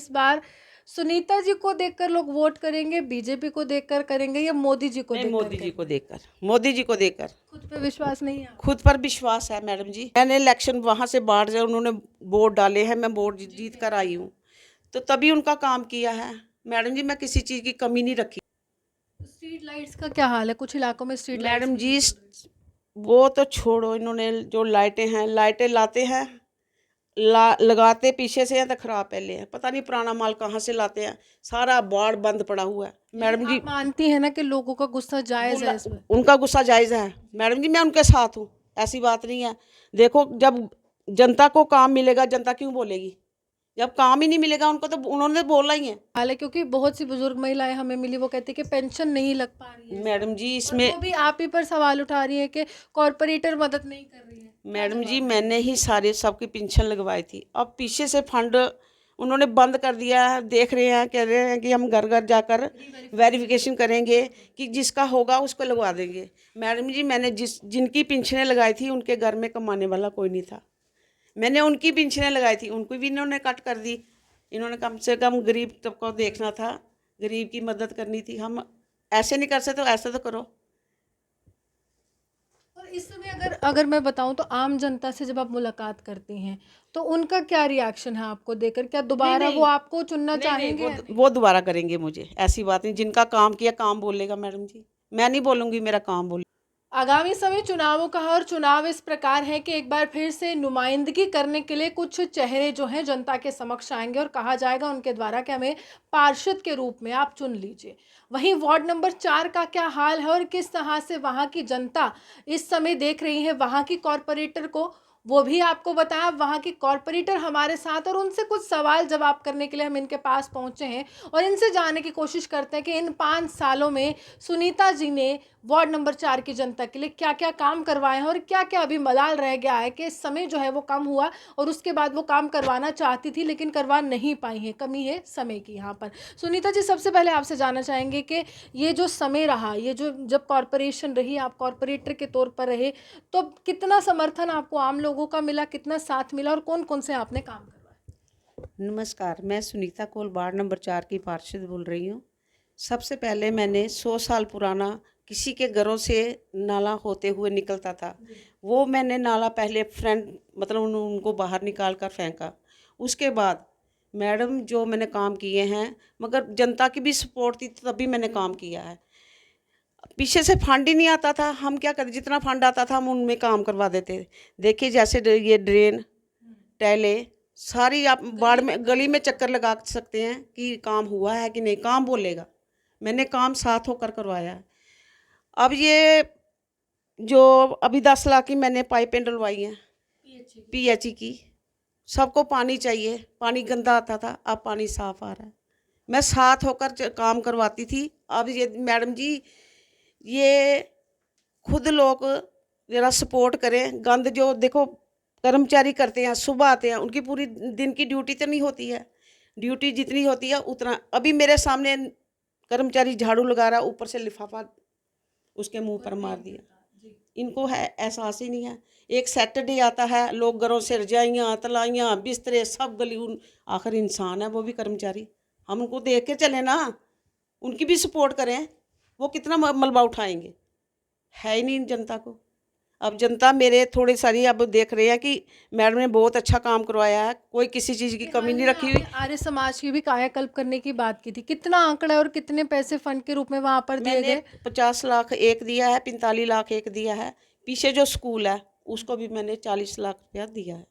इस बार सुनीता जी को देखकर लोग वोट करेंगे, बीजेपी को देखकर करेंगे या मोदी जी को नहीं, देखकर मोदी जी को करेंगे? देखकर, मोदी जी को देखकर। खुद पे विश्वास नहीं है आपको? खुद पर विश्वास है मैडम जी। मैंने इलेक्शन वहाँ से बाहर से उन्होंने वोट डाले हैं, मैं वोट जीत कर आई हूँ, तो तभी उनका काम किया है मैडम जी। मैं किसी चीज़ की कमी नहीं रखी तो स्ट्रीट लाइट्स का क्या हाल है? कुछ इलाकों में स्ट्रीट लाइट्स मैडम भी नहीं जी। चल रही। वो तो छोड़ो, इन्होंने जो लाइटें हैं, लाइटें लाते हैं, लगाते पीछे से हैं तो खराब पहले है। पता नहीं पुराना माल कहाँ से लाते हैं, सारा बाड़ बंद पड़ा हुआ है यानी मैडम जी। आप मानती हैं ना कि लोगों का गुस्सा जायज़ है इसमें? उनका गुस्सा जायज़ है मैडम जी, मैं उनके साथ हूँ, ऐसी बात नहीं है। देखो, जब जनता को काम मिलेगा, जनता क्यों बोलेगी? जब काम ही नहीं मिलेगा उनको, तो उन्होंने बोलना ही है हालांकि क्योंकि बहुत सी बुजुर्ग महिलाएं हमें मिली, वो कहती है कि पेंशन नहीं लग पा रही है इस बार। मैडम जी। और इसमें वो भी आप ही पर सवाल उठा रही है कि कॉरपोरेटर मदद नहीं कर रही है। क्या मैडम जी, जवाब दें? मैंने ही सारे सबकी पेंशन लगवाई थी। अब पीछे से फंड उन्होंने बंद कर दिया है। देख रहे हैं, कह रहे हैं कि हम घर घर जाकर वेरिफिकेशन करेंगे कि जिसका होगा उसको लगवा देंगे। मैडम जी, मैंने जिनकी पेंशनें लगाई थी उनके घर में कमाने वाला कोई नहीं था। मैंने उनकी पेंशनें लगाई थी, उनको भी इन्होंने कट कर दी। इन्होंने कम से कम गरीब तबको देखना था, गरीब की मदद करनी थी। हम ऐसे नहीं कर सकते तो ऐसा तो करो। और इस समय अगर अगर मैं बताऊं तो आम जनता से जब आप मुलाकात करती हैं तो उनका क्या रिएक्शन है आपको देखकर? क्या नहीं दोबारा वो नहीं आपको चुनना नहीं नहीं, चाहेंगे या नहीं? वो दोबारा करेंगे मुझे, ऐसी बात नहीं। जिनका काम किया काम बोलेगा मैडम जी, मैं नहीं बोलूँगी मेरा काम बोले। आगामी समय चुनावों का है और चुनाव इस प्रकार है कि एक बार फिर से नुमाइंदगी करने के लिए कुछ चेहरे जो हैं जनता के समक्ष आएंगे और कहा जाएगा उनके द्वारा कि हमें पार्षद के रूप में आप चुन लीजिए। वहीं वार्ड नंबर 4 का क्या हाल है और किस तरह से वहां की जनता इस समय देख रही है वहां की कॉरपोरेटर को, वो भी आपको बताया। वहां की कॉरपोरेटर हमारे साथ और उनसे कुछ सवाल जवाब करने के लिए हम इनके पास पहुंचे हैं और इनसे जानने की कोशिश करते हैं कि इन 5 सालों में सुनीता जी ने वार्ड नंबर 4 की जनता के लिए क्या क्या काम करवाए हैं और क्या क्या अभी मलाल रह गया है कि समय जो है वो कम हुआ और उसके बाद वो काम करवाना चाहती थी लेकिन करवा नहीं पाई हैं। कमी है समय की यहाँ पर। सुनीता जी, सबसे पहले आपसे जानना चाहेंगे कि ये जो समय रहा, ये जो जब कॉरपोरेशन रही, आप कॉरपोरेटर के तौर पर रहे, तो कितना समर्थन आपको आम लोगों का मिला, कितना साथ मिला और कौन कौन से आपने काम करवाए? नमस्कार, मैं सुनीता कौल वार्ड नंबर 4 की पार्षद बोल रही हूँ। सबसे पहले मैंने 100 साल पुराना किसी के घरों से नाला होते हुए निकलता था, वो मैंने नाला पहले फ्रंट मतलब उनको बाहर निकाल कर फेंका। उसके बाद मैडम जो मैंने काम किए हैं, मगर जनता की भी सपोर्ट थी तभी मैंने काम किया है। पीछे से फंड ही नहीं आता था, हम क्या करते, जितना फंड आता था हम उनमें काम करवा देते। देखिए जैसे ये ड्रेन, टैले सारी आप बाढ़ में गली में चक्कर लगा सकते हैं कि काम हुआ है कि नहीं, काम बोलेगा। मैंने काम साथ होकर करवाया है। अब ये जो अभी 10 लाख की मैंने पाइपें डलवाई हैं पीएचई की। सबको पानी चाहिए, पानी गंदा आता था, अब पानी साफ आ रहा है। मैं साथ होकर काम करवाती थी। अब ये मैडम जी, ये खुद लोग ज़रा सपोर्ट करें। गंद जो देखो कर्मचारी करते हैं, सुबह आते हैं, उनकी पूरी दिन की ड्यूटी तो नहीं होती है, ड्यूटी जितनी होती है उतना। अभी मेरे सामने कर्मचारी झाड़ू लगा रहा, ऊपर से लिफाफा उसके मुंह पर मार दिया। इनको है एहसास ही नहीं है। एक सैटरडे आता है, लोग घरों से रजाइयाँ, तलाइयाँ, बिस्तरे सब गली, आखिर इंसान है वो भी कर्मचारी। हम उनको देख के चले ना, उनकी भी सपोर्ट करें। वो कितना मलबा उठाएंगे, है ही नहीं जनता को। अब जनता मेरे थोड़ी सारी अब देख रहे हैं कि मैडम ने बहुत अच्छा काम करवाया है, कोई किसी चीज़ की कमी हाल नहीं में रखी हुई। आपने आर्य समाज की भी कायाकल्प करने की बात की थी, कितना आंकड़ा और कितने पैसे फंड के रूप में वहां पर दिए मैंने गए? 50 लाख एक दिया है, 45 लाख एक दिया है। पीछे जो स्कूल है उसको भी मैंने 40 लाख रुपया दिया है।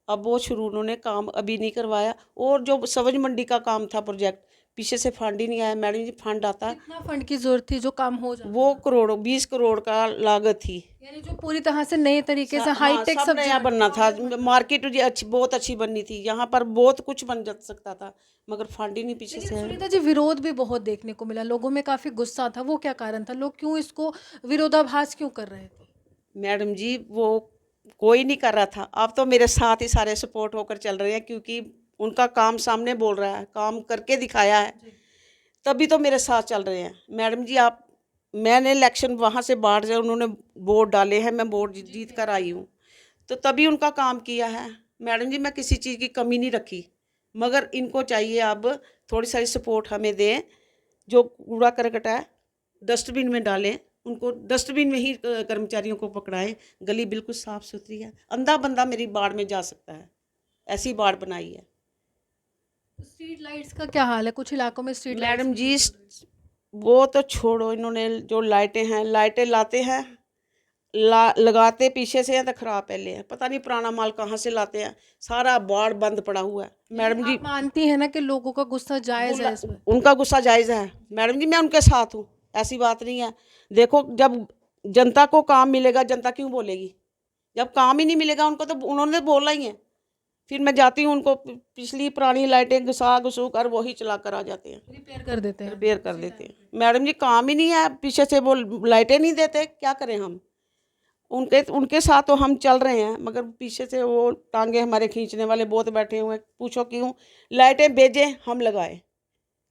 अब वो शुरू उन्होंने काम अभी नहीं करवाया। और जो सब्ज मंडी का काम था प्रोजेक्ट, पीछे से फंड ही नहीं आया मैडम जी। फंड आता, कितना फंड की जरूरत थी जो काम हो जाता? वो करोड़ 20 करोड़ का लागत थी। यानी जो पूरी तरह से नए तरीके से हाँ, हाईटेक सब नया सब्जियां बनना था। मार्केट जी अच्छी, बहुत अच्छी बननी थी। यहाँ पर बहुत कुछ बन जा सकता था, मगर फंड ही नहीं पीछे लेकिन से है। सुनीता जी, विरोध भी बहुत देखने को मिला, लोगों में काफी गुस्सा था, वो क्या कारण था? लोग क्यों इसको विरोधाभास क्यों कर रहे थे? मैडम जी, वो कोई नहीं कर रहा था। अब तो मेरे साथ ही सारे सपोर्ट होकर चल रहे हैं, क्योंकि उनका काम सामने बोल रहा है, काम करके दिखाया है, तभी तो मेरे साथ चल रहे हैं। मैडम जी, आप मैंने इलेक्शन वहाँ से बाहर से उन्होंने वोट डाले हैं, मैं वोट जीत कर आई हूँ, तो तभी उनका काम किया है मैडम जी। मैं किसी चीज़ की कमी नहीं रखी, मगर इनको चाहिए अब थोड़ी सारी सपोर्ट हमें दें। जो कूड़ा करकट है डस्टबिन में डालें, उनको डस्टबिन में ही कर्मचारियों को पकड़ाएं। गली बिल्कुल साफ़ सुथरी है, अंधा बंदा मेरी वार्ड में जा सकता है, ऐसी वार्ड बनाई है। स्ट्रीट लाइट्स का क्या हाल है? कुछ इलाकों में स्ट्रीट लाइट्स मैडम जी वो तो छोड़ो, इन्होंने जो लाइटें हैं, लाइटें लाते हैं लगाते पीछे से हैं तो ख़राब पहले हैं, पता नहीं पुराना माल कहाँ से लाते हैं, सारा वार्ड बंद पड़ा हुआ है। मैडम जी आप मानती हैं ना कि लोगों का गुस्सा जायज़ है इसमें? उनका गुस्सा जायज़ है मैडम जी, मैं उनके साथ हूँ, ऐसी बात नहीं है। देखो जब जनता को काम मिलेगा जनता क्यों बोलेगी? जब काम ही नहीं मिलेगा उनको तो उन्होंने बोलना ही है। फिर मैं जाती हूँ उनको पिछली पुरानी लाइटें घुसा घुसू कर वही चला कर आ जाते हैं, रिपेयर कर देते हैं। रिपेयर कर देते हैं। मैडम जी काम ही नहीं है, पीछे से वो लाइटें नहीं देते, क्या करें हम? उनके उनके साथ तो हम चल रहे हैं, मगर पीछे से वो टांगे हमारे खींचने वाले बहुत बैठे हुए हैं। पूछो क्यों? लाइटें भेजें हम लगाए,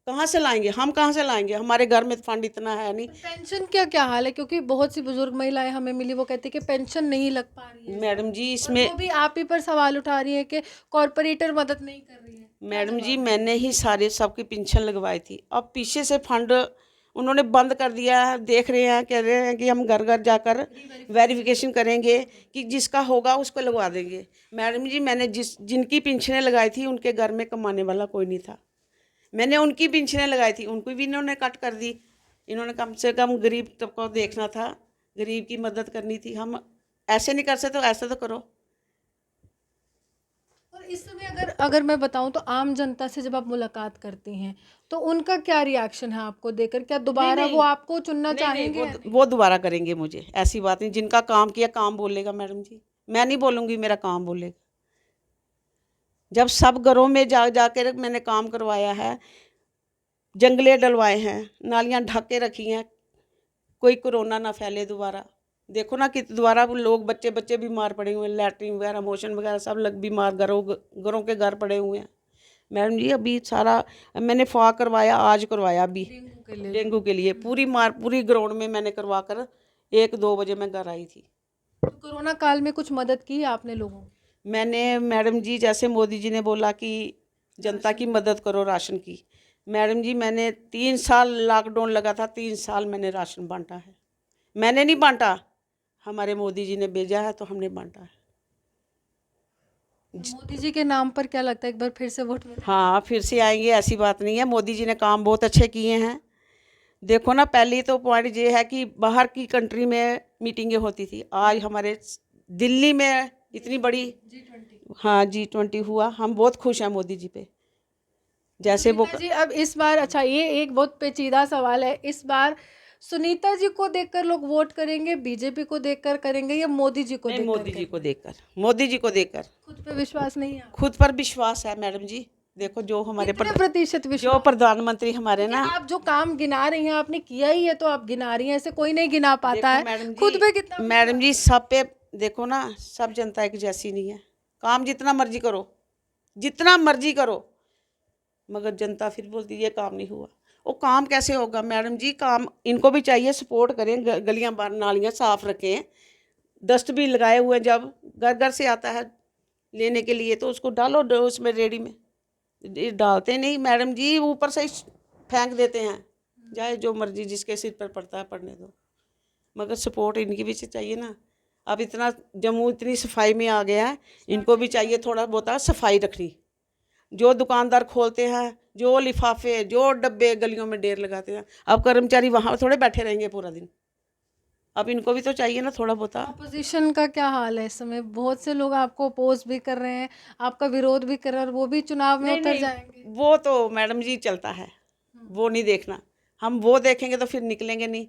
कहाँ से लाएंगे? हम कहाँ से लाएंगे? हमारे घर में फंड इतना है नहीं। पेंशन का क्या हाल है? क्योंकि बहुत सी बुजुर्ग महिलाएं हमें मिली, वो कहती कि पेंशन नहीं लग पा रही है मैडम जी और इसमें वो भी आप ही पर सवाल उठा रही है कि कॉरपोरेटर मदद नहीं कर रही है। मैडम जी मैंने ही सारे सबकी पेंशन लगवाई थी, अब पीछे से फंड उन्होंने बंद कर दिया है। देख रहे हैं, कह रहे हैं कि हम घर घर जाकर वेरिफिकेशन करेंगे कि जिसका होगा उसको लगवा देंगे। मैडम जी मैंने जिनकी पेंशनें लगाई थी उनके घर में कमाने वाला कोई नहीं था, मैंने उनकी पेंशनें लगाई थी, उनको भी इन्होंने कट कर दी। इन्होंने कम से कम गरीब तबको देखना था, गरीब की मदद करनी थी। हम ऐसे नहीं कर सकते तो ऐसा तो करो। और इस समय अगर अगर मैं बताऊं तो आम जनता से जब आप मुलाकात करती हैं तो उनका क्या रिएक्शन है आपको देखकर? क्या दोबारा वो आपको चुनना चाहेंगे या नहीं? वो दोबारा करेंगे मुझे, ऐसी बात नहीं। जिनका काम किया काम बोलेगा मैडम जी, मैं नहीं बोलूँगी, मेरा काम बोलेगा। जब सब घरों में जा जाकर मैंने काम करवाया है, जंगले डलवाए हैं, नालियाँ ढक के रखी हैं, कोई कोरोना ना फैले दोबारा। देखो ना कि दोबारा लोग बच्चे बच्चे बीमार पड़े हुए हैं, लैट्रिन वगैरह मोशन वगैरह सब लग बीमार, घरों के घर पड़े हुए हैं। मैडम जी अभी सारा मैंने फॉग करवाया, आज करवाया अभी डेंगू के लिए पूरी ग्राउंड में मैंने करवा कर 1-2 बजे मैं घर आई थी। तो कोरोना काल में कुछ मदद की है आपने लोगों की? मैंने मैडम जी जैसे मोदी जी ने बोला कि जनता की मदद करो राशन की, मैडम जी मैंने 3 साल लॉकडाउन लगा था, 3 साल मैंने राशन बांटा है। मैंने नहीं बांटा, हमारे मोदी जी ने भेजा है तो हमने बांटा है। तो मोदी जी के नाम पर क्या लगता है एक बार फिर से वोट मिले? हाँ फिर से आएंगे, ऐसी बात नहीं है। मोदी जी ने काम बहुत अच्छे किए हैं। देखो ना पहली तो पॉइंट ये है कि बाहर की कंट्री में मीटिंगें होती थी, आज हमारे दिल्ली में इतनी बड़ी G20। हाँ G20 हुआ। हम बहुत खुश हैं मोदी जी पे। जैसे वो सुनीता जी अब इस बार, अच्छा ये एक बहुत पेचीदा सवाल है, इस बार सुनीता जी को देखकर लोग वोट करेंगे, बीजेपी को देखकर करेंगे या मोदी जी को नहीं, देखकर? मोदी जी को देखकर, मोदी जी को देखकर। खुद पे विश्वास नहीं है? खुद पर विश्वास है मैडम जी। देखो जो हमारे कितने प्रतिशत जो विश्वास? प्रधानमंत्री हमारे ना, आप जो काम गिना रही हैं, आपने किया ही है तो आप गिना रही हैं, ऐसे कोई नहीं गिना पाता देखो है। मैडम खुद जी, पे कितना मैडम जी सब पे देखो ना, सब जनता एक जैसी नहीं है। काम जितना मर्जी करो, जितना मर्जी करो, मगर जनता फिर बोलती है ये काम नहीं हुआ। वो काम कैसे होगा मैडम जी? काम इनको भी चाहिए, सपोर्ट करें, गलियां बार नालियां साफ रखें, डस्टबिन लगाए हुए, जब घर घर से आता है लेने के लिए तो उसको डालो उसमें रेडी में। डालते नहीं मैडम जी, ऊपर से ही फेंक देते हैं, चाहे जो मर्जी जिसके सिर पर पड़ता है पड़ने दो, मगर सपोर्ट इनकी भी चाहिए ना। अब इतना जम्मू इतनी सफाई में आ गया है, इनको भी चाहिए थोड़ा बहुत सफाई रखनी। जो दुकानदार खोलते हैं, जो लिफाफे, जो डब्बे गलियों में ढेर लगाते हैं, अब कर्मचारी वहाँ थोड़े बैठे रहेंगे पूरा दिन, अब इनको भी तो चाहिए ना थोड़ा बहुत। अपोजिशन का क्या हाल है इस समय? बहुत से लोग आपको अपोज भी कर रहे हैं, आपका विरोध भी कर रहे हैं और वो भी चुनाव में उतर जाएंगे। वो तो मैडम जी चलता है, वो नहीं देखना। हम वो देखेंगे तो फिर निकलेंगे नहीं,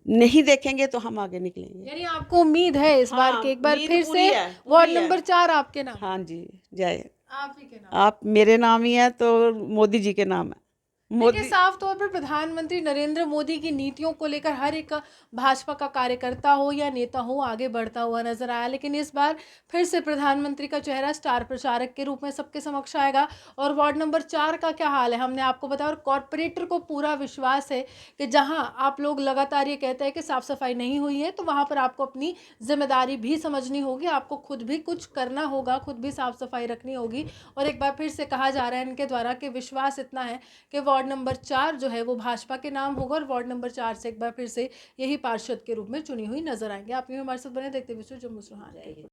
नहीं देखेंगे तो हम आगे निकलेंगे। यानी आपको उम्मीद है इस बार हाँ, कि एक बार उम्मीद फिर पूरी से है, वार्ड पूरी है। नंबर 4 आपके नाम? हाँ जी, जय। आप ही के नाम? आप मेरे नाम ही है तो मोदी जी के नाम है। देखिए, साफ तौर पर प्रधानमंत्री नरेंद्र मोदी की नीतियों को लेकर हर एक भाजपा का कार्यकर्ता हो या नेता हो आगे बढ़ता हुआ नजर आया, लेकिन इस बार फिर से प्रधानमंत्री का चेहरा स्टार प्रचारक के रूप में सबके समक्ष आएगा। और वार्ड नंबर 4 का क्या हाल है हमने आपको बताया, और कॉरपोरेटर को पूरा विश्वास है कि जहां आप लोग लगातार ये कहते हैं कि साफ सफाई नहीं हुई है, तो वहां पर आपको अपनी जिम्मेदारी भी समझनी होगी, आपको खुद भी कुछ करना होगा, खुद भी साफ सफाई रखनी होगी। और एक बार फिर से कहा जा रहा है इनके द्वारा कि विश्वास इतना है कि वार्ड नंबर 4 जो है वो भाजपा के नाम होगा, और वार्ड नंबर 4 से एक बार फिर से यही पार्षद के रूप में चुनी हुई नजर आएंगे। आप यूँ हमारे साथ बने देखते हुए जम्मू से।